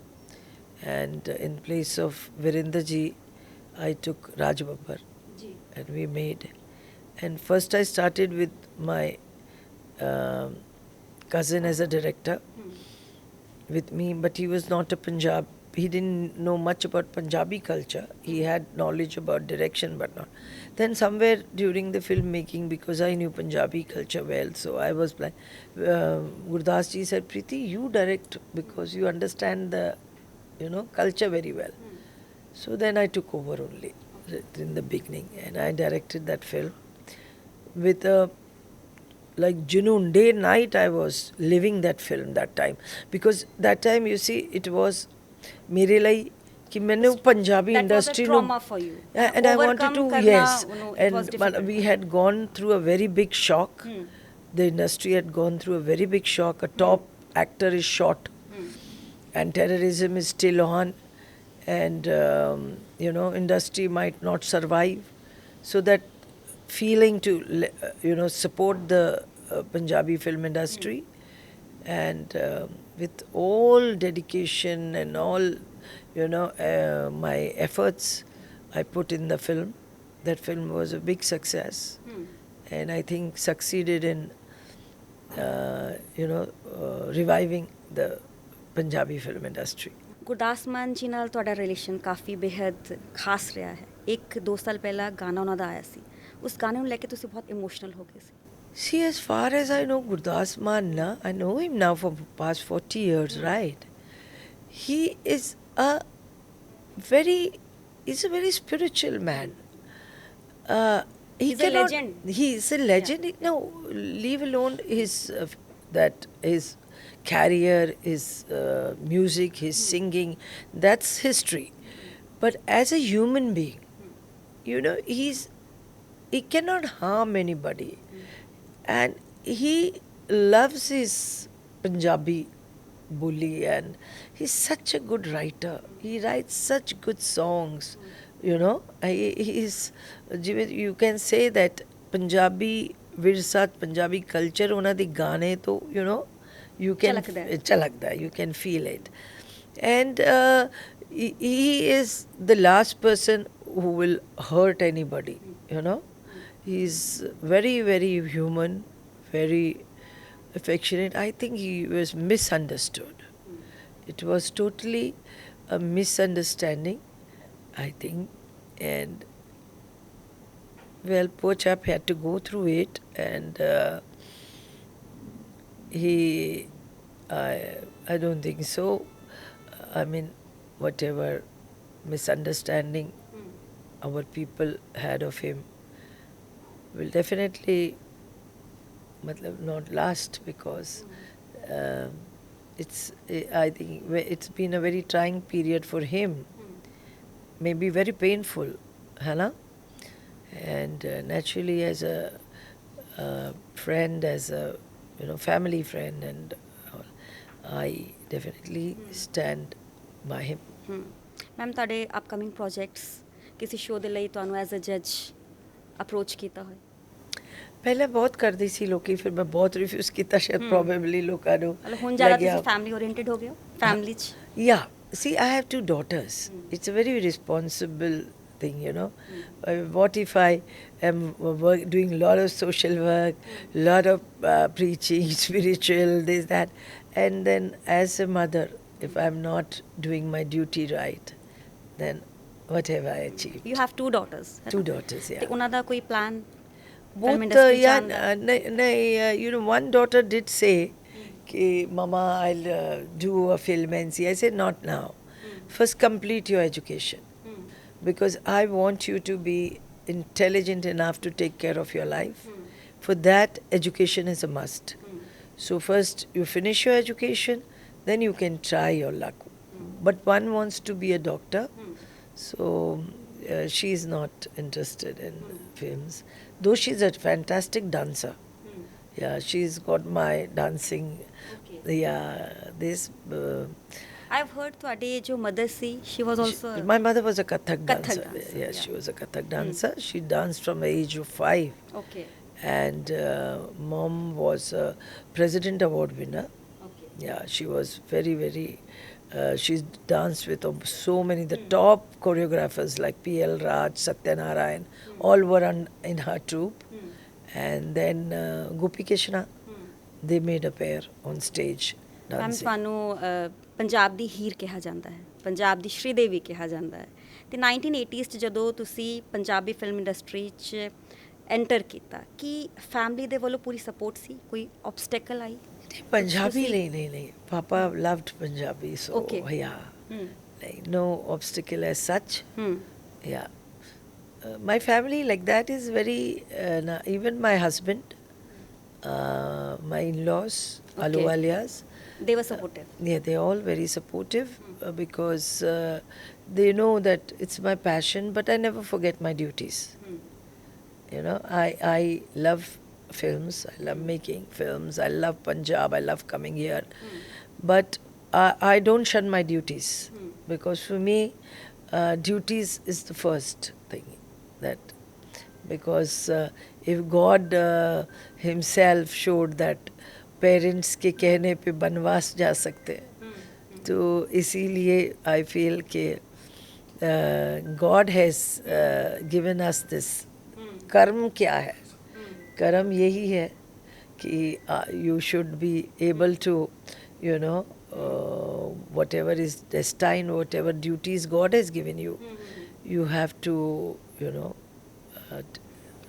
And in place of Virender ji, I took Raj Babbar and we made. And first I started with my cousin as a director with me, but he was not a Punjab. He didn't know much about Punjabi culture. He had knowledge about direction, but not. Then somewhere during the filmmaking, because I knew Punjabi culture well, so I was like, Gurdas ji said, Preeti, you direct because you understand the, you know, culture very well. So then I took over only in the beginning, and I directed that film with a like junoon, day night. I was living that film that time, because that time you see it was मेरे लिए कि मैंने Punjabi industry no and I wanted to, yes, and but we had gone through a very big shock. The industry had gone through a very big shock. A top actor is shot and terrorism is still on, and you know, industry might not survive. So that feeling to you know, support the Punjabi film industry, and with all dedication and all, you know, my efforts I put in the film. That film was a big success, and I think succeeded in you know, reviving the Punjabi film industry. Gurdas Maan ji ਨਾਲ ਤੁਹਾਡਾ relation ਕਾਫੀ ਬੇहद ਖਾਸ ਰਿਹਾ ਹੈ। 1-2 ਸਾਲ ਪਹਿਲਾਂ ਗਾਣਾ ਉਹਨਾਂ ਦਾ ਆਇਆ ਸੀ, ਉਸ ਗਾਣੇ ਨੂੰ ਲੈ ਕੇ ਤੁਸੀਂ ਬਹੁਤ ਇਮੋਸ਼ਨਲ ਹੋ ਗਏ ਸੀ। See, as far as I know Gurdas Maan, I know him now for past 40 years, right? He is he's a very spiritual man. He's a legend. He is a legend. Yeah. No, leave alone his his career, his music, his singing. That's history. But as a human being, you know, he cannot harm anybody. And he loves his Punjabi bully, and he's such a good writer. He writes such good songs, you know. You can say that Punjabi virsat, Punjabi culture, ਉਹਨਾਂ ਦੇ ਗਾਣੇ ਤੋਂ, you know, You can झलकदा है। झलकदा है, you can feel it. And he is the last person who will hurt anybody, you know. He's very, very human, very affectionate. I think he was misunderstood. It was totally a misunderstanding, I think. And well, poor chap had to go through it, and he, I don't think so. I mean, whatever misunderstanding our people had of him will definitely not last, because I think it's been a very trying period for him, maybe very painful, Hannah. And naturally, as a friend, as a family friend, and all, I definitely stand by him. Ma'am ਤੁਹਾਡੇ upcoming projects ਕਿਸੇ show ਦੇ ਲਈ ਤੁਹਾਨੂੰ as a ਜੱਜ approach ਕੀਤਾ ਹੋਏ? ਪਹਿਲੇ ਬਹੁਤ ਕਰਦੀ ਸੀ ਲੋਕੀ, ਫਿਰ ਮੈਂ ਬਹੁਤ ਰਿਫਿਊਜ਼ ਕੀਤਾ, ਸ਼ਾਇਦ ਪ੍ਰੋਬੇਬਲੀ ਲੋਕਾਂ ਨੂੰ ਮਤਲਬ ਹੁਣ ਜ਼ਿਆਦਾ ਲੱਗਿਆ। ਤੁਸੀਂ ਫੈਮਿਲੀ ਓਰੀਐਂਟਡ ਹੋ ਗਏ ਹੋ ਫੈਮਿਲੀ 'ਚ? Yeah, see, I have 2 daughters. It's a very responsible thing, you know. What if I am doing a lot of social work, lot of preaching, spiritual, this, that, and then as a mother, if I'm not doing my duty right, then what have I achieved? You have 2 daughters? 2 daughters, ਤੇ yeah. ਉਹਨਾਂ ਦਾ ਕੋਈ plan Both, one daughter did say, "Ki, Mama, I'll do a film and see." I said, "Not now. First, complete your education, because I want you to be intelligent enough to take care of your life. For that, education is a must. So first, you finish your education, then you can try your luck." But one wants to be a doctor, so she's not interested in films. Though she's a fantastic dancer. Yeah, she's got my dancing. Okay. Yeah, this. I have heard ਤੁਹਾਡੇ ਜੋ mother ਸੀ she was also My mother was a Kathak dancer. Kathak dancer, Yeah, yeah. she was a Kathak dancer. She danced from the age of 5. Okay And mom was a President Award winner. Okay Yeah, she was very, very. She's danced with so many, the top choreographers like P.L. Raj, Satyanarayan, all were in her troupe. And then Gopi Krishna, they made a pair on stage ma'am dancing. ਤੁਹਾਨੂੰ ਪੰਜਾਬ ਦੀ ਹੀਰ ਕਿਹਾ ਜਾਂਦਾ ਹੈ, ਪੰਜਾਬ ਦੀ ਸ਼੍ਰੀਦੇਵੀ ਕਿਹਾ ਜਾਂਦਾ ਹੈ, ਤੇ 1980s 'ਚ ਜਦੋਂ ਤੁਸੀਂ ਪੰਜਾਬੀ ਫਿਲਮ ਇੰਡਸਟਰੀ 'ਚ ਐਂਟਰ ਕੀਤਾ, ਕੀ ਫੈਮਿਲੀ ਦੇ ਵੱਲੋਂ ਪੂਰੀ ਸਪੋਰਟ ਸੀ? ਕੋਈ ਆਬਸਟੈਕਲ ਆਈ? Punjabi, see- nahi. Papa loved Punjabi, so Okay. yeah, Hmm. like, no obstacle as such. Hmm. Yeah, my family like that is very. Even my husband, my in-laws, Okay. Aluwalias, They were supportive. yeah, they're all very supportive, because they know that it's my passion, but I never forget my duties. You know, I love films, I love making films, I love Punjab, I love coming here. But I don't shun my duties, because for me, duties is the first thing. That because if God himself showed that parents के कहने पे बनवास जा सकते हैं, तो इसीलिए I feel कि God has given us this. कर्म क्या है? कर्म यही है कि you should be able to whatever is destined, whatever duties God has given you, you have to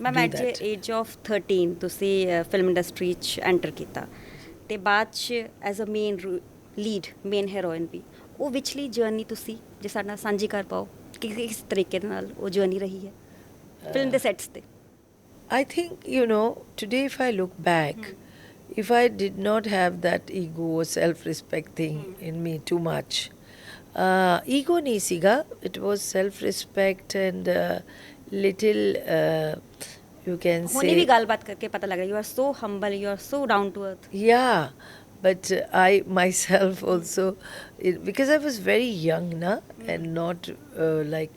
ma'am do at the that. Age of 13 ਤੁਸੀਂ film industry 'ਚ enter ਕੀਤਾ, ਤੇ ਬਾਅਦ 'ਚ as a main lead, main heroine ਵੀ, ਉਹ ਵਿਚਲੀ journey ਤੁਸੀਂ ਜੇ ਸਾਡੇ ਨਾਲ ਸਾਂਝੀ ਕਰ ਪਾਓ ਕਿ ਕਿਸ ਤਰੀਕੇ ਦੇ ਨਾਲ ਉਹ ਜਰਨੀ ਰਹੀ ਹੈ ਫਿਲਮ ਦੇ ਸੈਟਸ ਤੇ? I think, today if I look back, if I did not have that ego or self-respect thing in me too much, ego nahi siga, it was self-respect and little, you can ਹੁਣੇ ਵੀ say, ਗੱਲਬਾਤ ਕਰਕੇ ਪਤਾ ਲੱਗ ਰਿਹਾ you are so humble, you are so down to earth. yeah, but I myself also, because I was very young, and not like,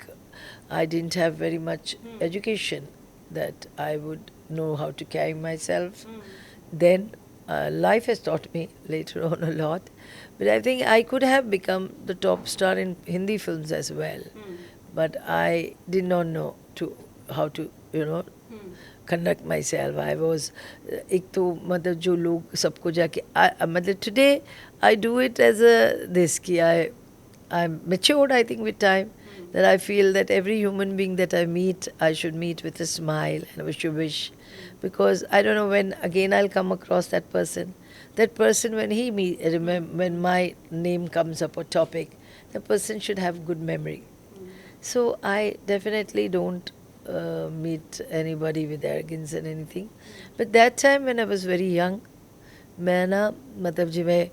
I didn't have very much education that I would know how to carry myself. Then life has taught me later on a lot. But I think I could have become the top star in Hindi films as well. But I did not know how to, conduct myself. I was, एक तो मतलब जो लोग सबको जाके, मतलब today I do it as a this कि I'm matured, I think, with time, that I feel that every human being that I meet, I should meet with a smile and wish, because I don't know when again I'll come across that person. That person, when when my name comes up or topic, the person should have good memory. So I definitely don't meet anybody with arrogance and anything. But that time when I was very young, मैं ना मतलब जिमें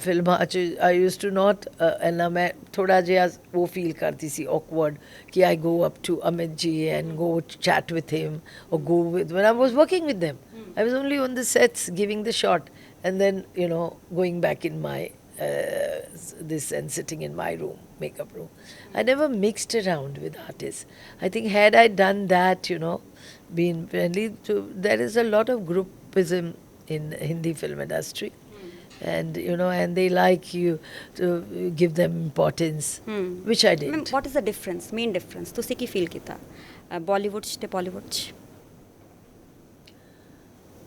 film I use to not ना मैं थोड़ा जिहा वो feel करती सी ऑकवर्ड कि I go up to Amit ji and go chat with him और go with when I was working with them I was only on the sets giving the shot and then going back in my this and sitting in my room, makeup room. I never mixed around with artists. I think had I done that, been friendly to, there is a lot of groupism in Hindi film industry, and and they like you to give them importance, which I did. Ma'am, what is the difference, main difference ਤੁਸੀਂ ਕੀ feel ਕੀਤਾ ਬਾਲੀਵੁੱਡ ਚ ਤੇ ਬਾਲੀਵੁੱਡ ਚ?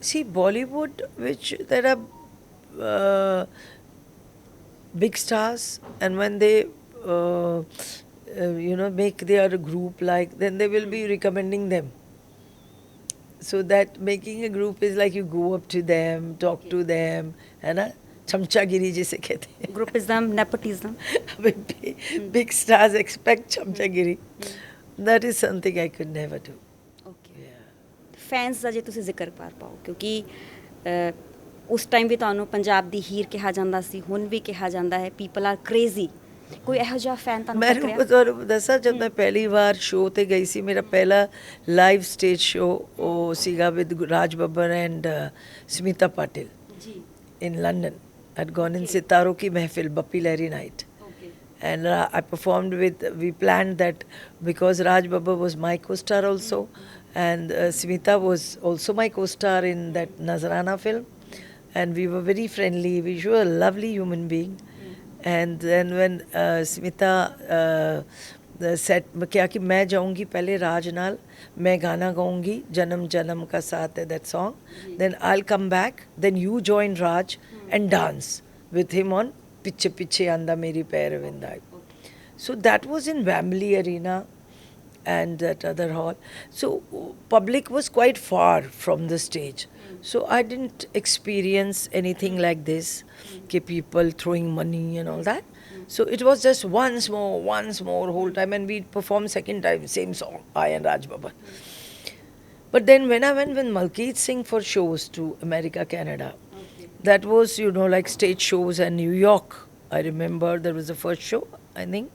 See, Bollywood, which there are big stars, and when they make their group, like, then they will be recommending them. So that making a group is like you go up to them, talk to them, है ना, चमचागिरी जिसे कहते हैं. Groupism, nepotism. Big stars expect चमचागिरी. That is something I could never do. Fans ਦਾ ਜੇ ਤੁਸੀਂ ਜ਼ਿਕਰ ਕਰ ਪਾਓ, ਕਿਉਂਕਿ ਉਸ ਟਾਈਮ ਵੀ ਤੁਹਾਨੂੰ ਪੰਜਾਬ ਦੀ ਹੀਰ ਕਿਹਾ ਜਾਂਦਾ ਸੀ, ਹੁਣ ਵੀ ਕਿਹਾ ਜਾਂਦਾ ਹੈ, ਪੀਪਲ ਆਰ ਕ੍ਰੇਜ਼ੀ. ਕੋਈ ਇਹੋ ਜਿਹਾ ਫੈਨ ਤੁਹਾਨੂੰ ਟੱਕਰਿਆ? ਮੈਂ ਤੁਹਾਨੂੰ ਦੱਸਾਂ, ਜਦ ਮੈਂ ਪਹਿਲੀ ਵਾਰ ਸ਼ੋਅ ਤੇ ਗਈ ਸੀ, ਮੇਰਾ ਪਹਿਲਾ ਲਾਈਵ ਸਟੇਜ ਸ਼ੋਅ ਉਹ ਸੀਗਾ with Raj Babbar and Smita Patil ji in London. I'd gone in Sitaro ki Mehfil, Bappi Lahiri night. And I performed we planned that because Raj Babbar was my co-star also, and Smita was also my co-star in that Nazarana film, and we were very friendly. We were a lovely human being. And then when Smita said क्या कि मैं जाऊँगी पहले राज नाल, मैं गाना गाऊँगी जन्म जन्म का साथ है that song, then I'll come back, then you join Raj and dance with him on Piche Piche Anda Meri Pair Vinda. So that was in Wembley Arena and that other hall. So public was quite far from the stage. So I didn't experience anything like this, people throwing money and all that. So it was just once more whole time, and we performed second time, same song, I and Raj Babbar. But then when I went with Malkeet Singh for shows to America, Canada, that was, like stage shows in New York. I remember there was the first show, I think.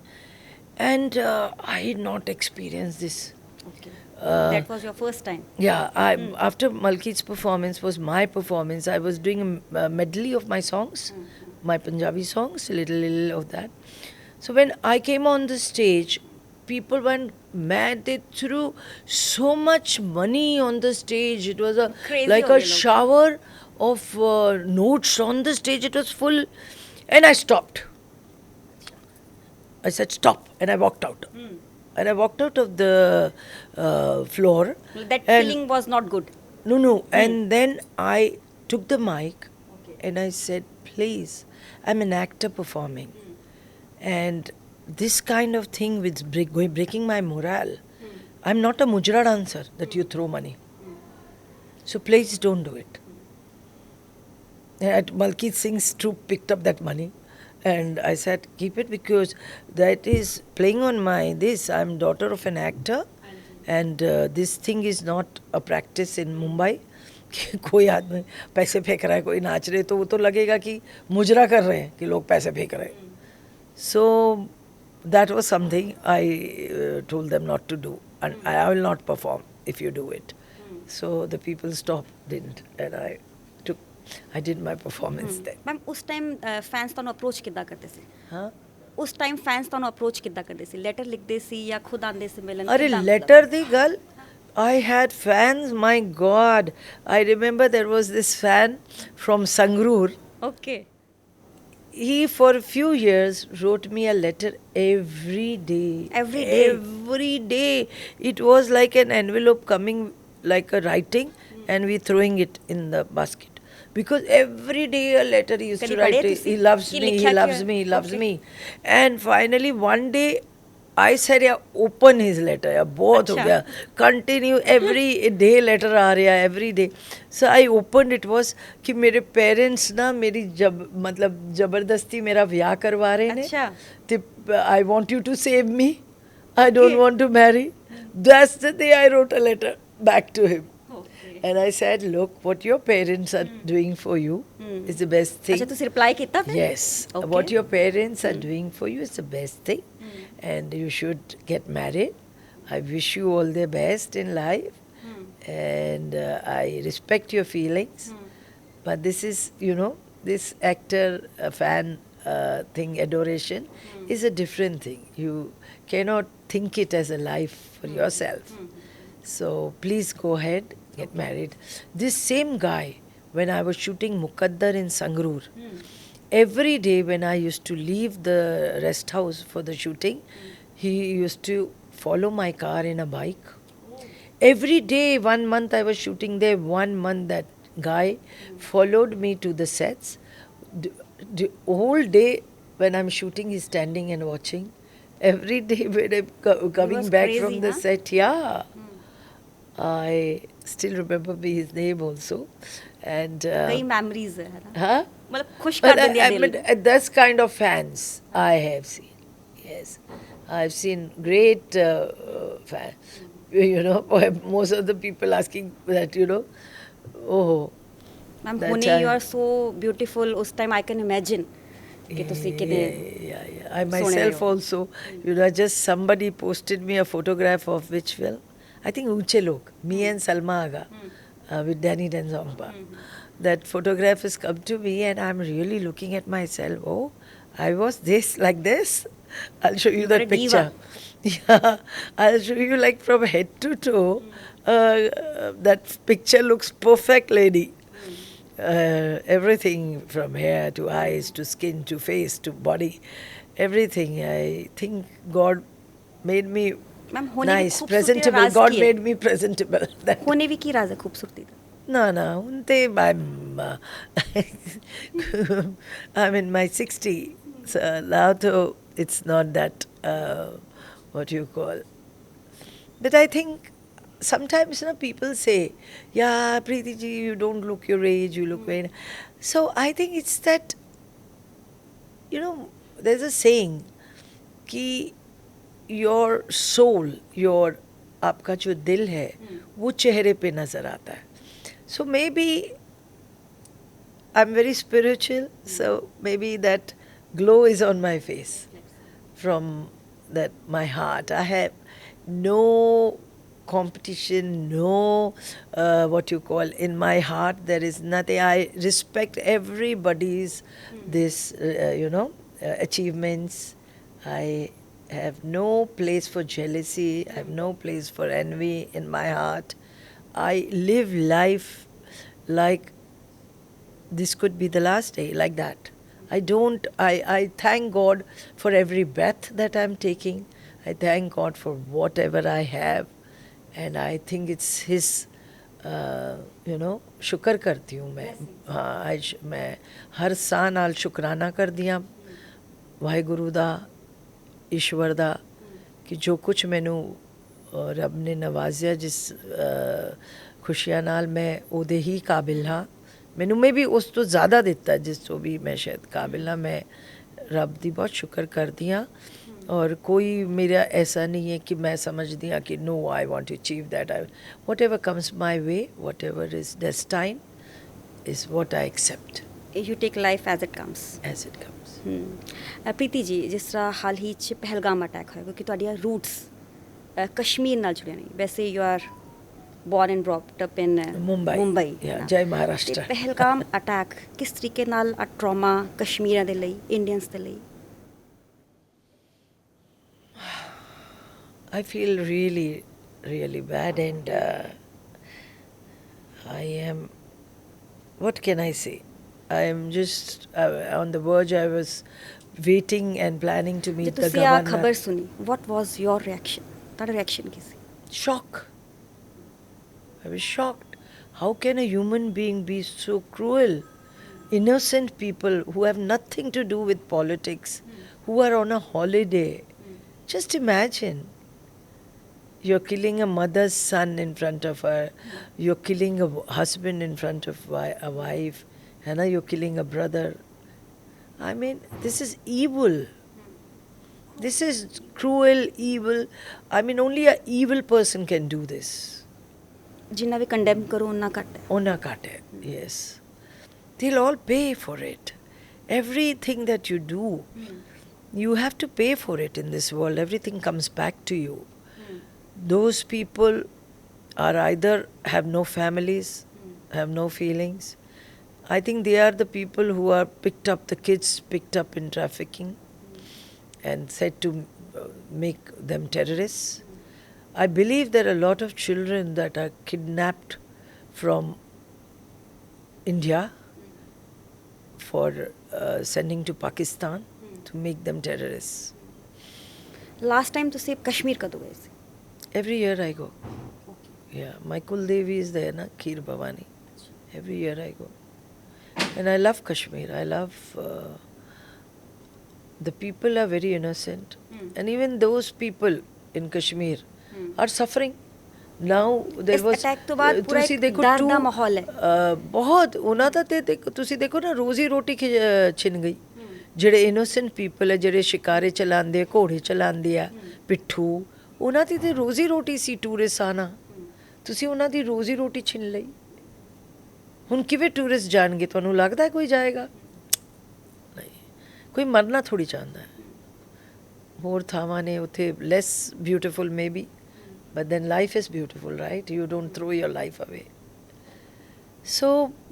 And I had not experienced this. Okay. That was your first time? Yeah. After Malkeet's performance was my performance. I was doing a medley of my songs, my Punjabi songs, a little of that. So when I came on the stage, people went mad. They threw so much money on the stage. It was like a shower of notes on the stage. It was full. And I stopped. I said, stop. And I walked out. And I walked out of the floor. That feeling was not good. No. And then I took the mic and I said, please, I'm an actor performing. And this kind of thing with breaking my morale. I'm not a mujra dancer that you throw money. So please don't do it. And Malkeet Singh's troupe picked up that money. And I said, keep it, because that is playing on my this. I'm daughter of an actor, and this thing is not a practice in Mumbai. कोई आदमी पैसे फेंक रहा है, कोई नाच रहे, तो वो तो लगेगा कि मुजरा कर रहे हैं कि लोग पैसे फेंक रहे हैं. So that was something I told them not to do, and I will not perform if you do it. So the people stopped, didn't, and I did my performance then. Ma'am उस time fans ਤੁਹਾਨੂੰ approach ਕਿੱਦਾਂ ਕਰਦੇ ਸੀ? ਹਾਂ, ਉਸ time fence ਤੁਹਾਨੂੰ approach ਕਿੱਦਾਂ ਕਰਦੇ ਸੀ? Letter ਲਿਖਦੇ ਸੀ ਜਾਂ ਖੁਦ ਆਂਦੇ ਸੀ ਮਿਲਣ? ਅਰੇ ਲੈਟਰ ਦੀ ਗੱਲ I had fans, my God. I remember there was this fan from Sangrur. Okay. He, for a few years, wrote me a letter every day. Every day? Every day. It was like an envelope coming, like a writing, and we throwing it in the basket. Because every day a letter he used कभी to write, पढ़े तुसी? he loves कि me, he लिखा loves क्या? me, he loves Okay. me. And finally, one day, I said, yeah, open his letter. Yeah, बहुत हो अच्छा. गया. Continue every day letter आ रहा है, every day. So I opened it was कि मेरे parents ना मेरी मतलब जबरदस्ती मेरा ब्याह करवा रहे ने. अच्छा. I want you to save me. I don't Okay. want to marry. That's the day I wrote a letter back to him. Okay. And I said, look, what your parents are doing for you is the best thing. अच्छा तुसी reply किया फिर? Yes. Okay. What your parents are doing for you is the best thing. And you should get married. I wish you all the best in life. And I respect your feelings. But this is, this actor fan thing, adoration, is a different thing. You cannot think it as a life for yourself. So please go ahead, get married. This same guy, when I was shooting Mukaddar in Sangrur, every day when I used to leave the rest house for the shooting, he used to follow my car in a bike. Every day, 1 month I was shooting there, 1 month that guy followed me to the sets. The whole day when I'm shooting, he's standing and watching. Every day when I'm coming was back crazy, from the huh? set, yeah. I still remember his name also. And कई memories है ना? huh? मतलब खुश But कर देंगे I दिल. mean, that's kind of fans I have seen. Yes, I've seen great fans. Most of the people asking that, oh, ma'am that होने time. you are so beautiful उस time I can imagine कि तुसी कितने Yeah. I सोने myself रहे हो. also, just somebody posted me a photograph of which film? I think Unche Log, me and Salma Aga with Danny Denzongpa. That photograph has come to me and I'm really looking at myself. Oh, I was like this. I'll show you You were that a diva. picture. Yeah, I'll show you like from head to toe. That picture looks perfect, lady. Everything from hair to eyes to skin to face to body, everything. I think God made me ma'am होने की nice, खूबसूरती का presentable. राज God की है. made me presentable. That, होने भी की राज है खूबसूरती का. no, I'm in my 60s. So now though it's not that, what you call. But I think sometimes people say, yeah, Preeti ji, you don't look your age, you look very. So I think it's that, there's a saying, कि your soul, your आपका जो दिल है, वो चेहरे पे नजर आता है. So maybe I'm very spiritual, so maybe that glow is on my face from that my heart. I have no competition, no what you call in my heart. There is nothing. I respect everybody's this achievements. I have no place for jealousy. I have no place for envy in my heart. I live life like this could be the last day, like that. I thank God for every breath that I'm taking. I thank God for whatever I have. And I think it's His, शुक्र करती हूँ मैं. हाँ, आज मैं हर साल नाल शुक्राना कर दिया वाहिगुरु दा, ईश्वर दा, कि जो कुछ मैनू रब ने नवाजिया जिस खुशियां नाल मैं ओदे ही काबिल हाँ. मैनू में भी उस तो ज़्यादा दिता जिस तो भी मैं शायद काबिल हाँ. मैं रब दी बहुत शुक्र कर दिया. और कोई मेरा ऐसा नहीं है कि मैं समझ दिया कि no I want to achieve that. I whatever comes my way, whatever is destined is what I accept You take life as it comes. As it comes. Preeti ji, ਜਿਸ ਤਰ੍ਹਾਂ ਹਾਲ ਹੀ 'ਚ ਪਹਿਲਗਾਮ ਅਟੈਕ ਹੋਇਆ, ਕਿਉਂਕਿ ਤੁਹਾਡੀਆਂ ਰੂਟਸ ਕਸ਼ਮੀਰ ਨਾਲ ਜੁੜੀਆਂ ਨਹੀਂ. ਵੈਸੇ you are born and brought up in Mumbai. Yeah, ਜੈ ਮਹਾਰਾਸ਼ਟਰ. ਪਹਿਲਗਾਮ ਅਟੈਕ ਕਿਸ ਤਰੀਕੇ ਨਾਲ ਆ ਟਰਾਮਾ ਕਸ਼ਮੀਰਾਂ ਦੇ ਲਈ, ਇੰਡੀਅਨਸ ਦੇ ਲਈ? I feel really really bad, and I am, what can I say? I am just on the verge. I was waiting and planning to ਜੇ meet the ਤੁਸੀਂ ਆ governor. ਖਬਰ ਸੁਣੀ what was your reaction? ਤੁਹਾਡਾ reaction Ki C? Shock. I was shocked. How can a human being be so cruel? Innocent people who have nothing to do with politics, who are on a holiday. Just imagine. You're killing a mother's son in front of her. You're killing a husband in front of a wife. And now you're killing a brother. I mean, this is evil. This is cruel, evil. I mean, only an evil person can do this. ਜਿੰਨਾ ਵੀ condemn ਕਰੋ ਉਹਨਾਂ ਘੱਟ ਹੈ. Ona kate, yes. They'll all pay for it. Everything that you do, you have to pay for it in this world. Everything comes back to you. Those people are either have no families, have no feelings. I think they are the people who are the kids picked up in trafficking and said to make them terrorists. I believe there are a lot of children that are kidnapped from India for sending to Pakistan to make them terrorists. Last time ਤੁਸੀਂ ਕਸ਼ਮੀਰ ਕਦੋਂ ਗਏ ਸੀ? Every year I go. Yeah, my Kul Devi is there, na, Kheer Bhavani. Every year I go. And I love Kashmir. I love the people are very innocent. And even those people in Kashmir are suffering. Now there ਇਸ was attack ਤੋਂ ਬਾਅਦ ਪੂਰਾ ਤੁਸੀਂ ਇੱਕ ਦੇਖੋ ਡਰ ਦਾ two, ਮਾਹੌਲ ਹੈ. ਬਹੁਤ ਉਹਨਾਂ ਦਾ ਤੇ ਤੁਸੀਂ ਦੇਖੋ ਨਾ ਰੋਜ਼ੀ ਰੋਟੀ ਛਿਨ ਗਈ. ਜਿਹੜੇ ਇਨੋਸੈਂਟ ਪੀਪਲ ਹੈ, ਜਿਹੜੇ ਸ਼ਿਕਾਰੇ ਚਲਾਉਂਦੇ, ਘੋੜੇ ਚਲਾਉਂਦੇ ਆ, ਪਿੱਠੂ, ਉਹਨਾਂ ਦੀ ਤੇ ਰੋਜ਼ੀ ਰੋਟੀ ਸੀ ਟੂਰਿਸਟ ਆਣਾ. ਤੁਸੀਂ ਉਹਨਾਂ ਦੀ ਰੋਜ਼ੀ ਰੋਟੀ ਛਿਨ ਲਈ. ਹੁਣ ਕਿਵੇਂ ਟੂਰਿਸਟ ਜਾਣਗੇ? ਤੁਹਾਨੂੰ ਲੱਗਦਾ ਕੋਈ ਜਾਏਗਾ? ਨਹੀਂ, ਕੋਈ ਮਰਨਾ ਥੋੜੀ ਚਾਹੁੰਦਾ ਹੈ. ਹੋਰ ਥਾਵਾਂ ਨੇ ਉੱਥੇ less beautiful maybe, but then life is beautiful, right? You don't throw your life away. So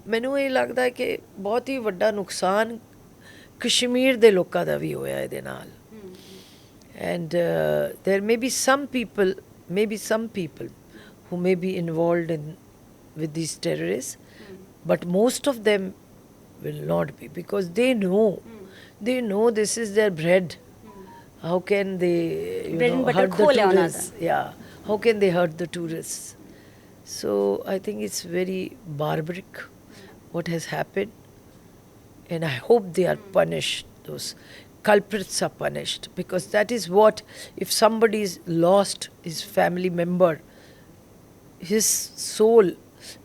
ਮੈਨੂੰ ਇਹ ਲੱਗਦਾ ਹੈ ਕਿ ਬਹੁਤ ਹੀ ਵੱਡਾ ਨੁਕਸਾਨ ਕਸ਼ਮੀਰ ਦੇ ਲੋਕਾਂ ਦਾ ਵੀ ਹੋਇਆ ਇਹਦੇ ਨਾਲ. And there may be some people who may be involved with these terrorists, but most of them will not be, because they know this is their bread. How can they Bread and butter hurt the khole hai ਉਹਨਾਂ tourists? Yeah, how can they hurt the tourists? So I think it's very barbaric what has happened, and I hope they are punished. Those culprits are punished, because that is what, if somebody is lost his family member, his soul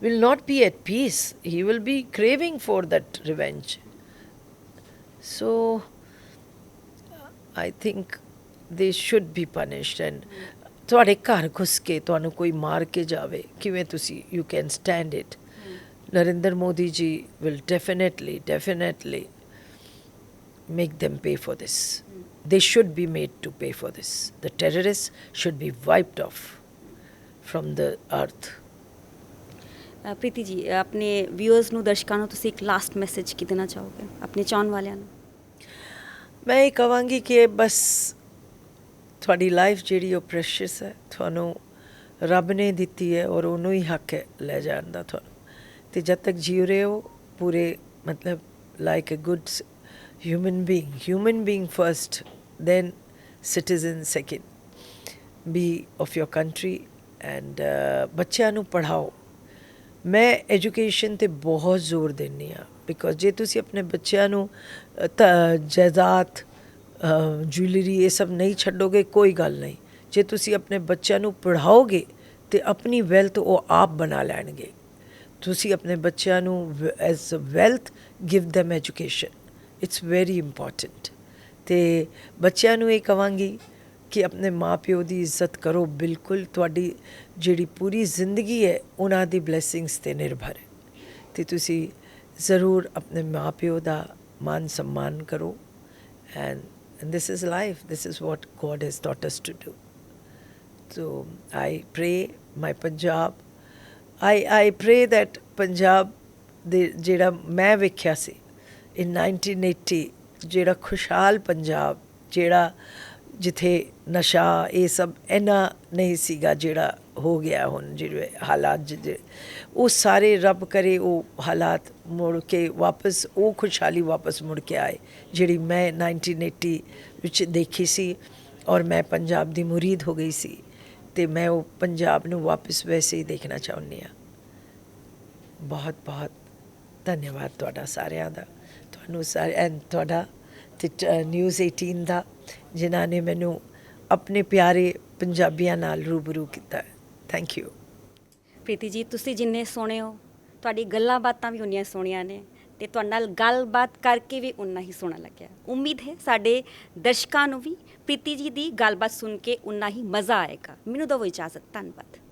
will not be at peace. He will be craving for that revenge. So I think they should be punished. And ਤੁਹਾਡੇ ਘਰ ਘੁਸ ਕੇ ਤੁਹਾਨੂੰ ਕੋਈ ਮਾਰ ਕੇ ਜਾਵੇ, ਕਿਵੇਂ ਤੁਸੀਂ you can stand it? Narendra Modi ji will definitely make them pay for this. They should be made to pay for this. The terrorists should be wiped off from the earth. Preeti ji, ਆਪਣੇ viewers ਨੂੰ, ਦਰਸ਼ਕਾਂ ਨੂੰ ਤੁਸੀਂ ਇੱਕ last message ਕੀ ਦੇਣਾ ਚਾਹੋਗੇ ਆਪਣੇ ਚਾਹਣ ਵਾਲਿਆਂ ਨੂੰ? ਮੈਂ ਇਹ ਕਹਾਂਗੀ ਕਿ ਬਸ ਤੁਹਾਡੀ ਲਾਈਫ ਜਿਹੜੀ ਉਹ ਪ੍ਰੈਸ਼ੀਅਸ ਹੈ, ਤੁਹਾਨੂੰ ਰੱਬ ਨੇ ਦਿੱਤੀ ਹੈ, ਔਰ ਉਹਨੂੰ ਹੀ ਹੱਕ ਹੈ ਲੈ ਜਾਣ ਦਾ ਤੁਹਾਨੂੰ. ਅਤੇ ਜਦ ਤੱਕ ਜੀ ਰਹੇ ਹੋ ਪੂਰੇ, ਮਤਲਬ like a good human being first, then citizen second. Be of your country, and ਬੱਚਿਆਂ ਨੂੰ ਪੜ੍ਹਾਓ. ਮੈਂ ਐਜੂਕੇਸ਼ਨ 'ਤੇ ਬਹੁਤ ਜ਼ੋਰ ਦਿੰਦੀ ਹਾਂ, ਬਿਕੋਜ਼ ਜੇ ਤੁਸੀਂ ਆਪਣੇ ਬੱਚਿਆਂ ਨੂੰ ਜਾਇਦਾਦ, ਜੁਐਲਰੀ, ਇਹ ਸਭ ਨਹੀਂ ਛੱਡੋਗੇ, ਕੋਈ ਗੱਲ ਨਹੀਂ. ਜੇ ਤੁਸੀਂ ਆਪਣੇ ਬੱਚਿਆਂ ਨੂੰ ਪੜ੍ਹਾਓਗੇ ਤਾਂ ਆਪਣੀ ਵੈਲਥ ਉਹ ਆਪ ਬਣਾ ਲੈਣਗੇ. ਤੁਸੀਂ ਆਪਣੇ ਬੱਚਿਆਂ ਨੂੰ as wealth give them education. It's very important. ਅਤੇ ਬੱਚਿਆਂ ਨੂੰ ਇਹ ਕਹਾਂਗੀ ਕਿ ਆਪਣੇ ਮਾਂ ਪਿਓ ਦੀ ਇੱਜ਼ਤ ਕਰੋ. ਬਿਲਕੁਲ ਤੁਹਾਡੀ ਜਿਹੜੀ ਪੂਰੀ ਜ਼ਿੰਦਗੀ ਹੈ ਉਹਨਾਂ ਦੀ ਬਲੈਸਿੰਗਸ 'ਤੇ ਨਿਰਭਰ ਹੈ, ਅਤੇ ਤੁਸੀਂ ਜ਼ਰੂਰ ਆਪਣੇ ਮਾਂ ਪਿਓ ਦਾ ਮਾਨ ਸਨਮਾਨ ਕਰੋ. And this is life. This is what God has taught us to do. So I pray my Punjab. I pray that Punjab, ਜਿਹੜਾ ਮੈਂ ਵੇਖਿਆ ਸੀ in 1980, ਜਿਹੜਾ ਖੁਸ਼ਹਾਲ ਪੰਜਾਬ, ਜਿਹੜਾ ਜਿੱਥੇ ਨਸ਼ਾ ਇਹ ਸਭ ਇੰਨਾ ਨਹੀਂ ਸੀਗਾ ਜਿਹੜਾ ਹੋ ਗਿਆ ਹੁਣ ਜਿਹੜੇ ਹਾਲਾਤ ਜਿਹੜੇ ਉਹ ਸਾਰੇ ਰੱਬ ਕਰੇ ਉਹ ਹਾਲਾਤ ਮੁੜ ਕੇ ਵਾਪਸ ਉਹ ਖੁਸ਼ਹਾਲੀ ਵਾਪਸ ਮੁੜ ਕੇ ਆਏ ਜਿਹੜੀ ਮੈਂ 1980 ਵਿੱਚ ਦੇਖੀ ਸੀ ਔਰ ਮੈਂ ਪੰਜਾਬ ਦੀ ਮੁਰੀਦ ਹੋ ਗਈ ਸੀ ਅਤੇ ਮੈਂ ਉਹ ਪੰਜਾਬ ਨੂੰ ਵਾਪਸ ਵੈਸੇ ਹੀ ਦੇਖਣਾ ਚਾਹੁੰਦੀ ਹਾਂ। ਬਹੁਤ ਬਹੁਤ ਧੰਨਵਾਦ ਤੁਹਾਡਾ ਸਾਰਿਆਂ ਦਾ, ਤੁਹਾਨੂੰ ਸਾਰੇ ਐਂਡ ਤੁਹਾਡਾ ਅਤੇ ਨਿਊਜ਼ 18 ਦਾ ਜਿਨ੍ਹਾਂ ਨੇ ਮੈਨੂੰ ਆਪਣੇ ਪਿਆਰੇ ਪੰਜਾਬੀਆਂ ਨਾਲ ਰੂਬਰੂ ਕੀਤਾ। Thank you. ਪ੍ਰੀਤੀ ਜੀ, ਤੁਸੀਂ ਜਿੰਨੇ ਸੋਹਣੇ ਹੋ, ਤੁਹਾਡੀ ਗੱਲਾਂ ਬਾਤਾਂ ਵੀ ਉਨੀਆਂ ਸੋਹਣੀਆਂ ਨੇ ਅਤੇ ਤੁਹਾਡੇ ਨਾਲ ਗੱਲਬਾਤ ਕਰਕੇ ਵੀ ਉਨਾ ਹੀ ਸੋਹਣਾ ਲੱਗਿਆ। ਉਮੀਦ ਹੈ ਸਾਡੇ ਦਰਸ਼ਕਾਂ ਨੂੰ ਵੀ ਪ੍ਰੀਤੀ ਜੀ ਦੀ ਗੱਲਬਾਤ ਸੁਣ ਕੇ ਉਨਾ ਹੀ ਮਜ਼ਾ ਆਏਗਾ। ਮੈਨੂੰ ਦਿਓ ਇਜਾਜ਼ਤ। ਧੰਨਵਾਦ।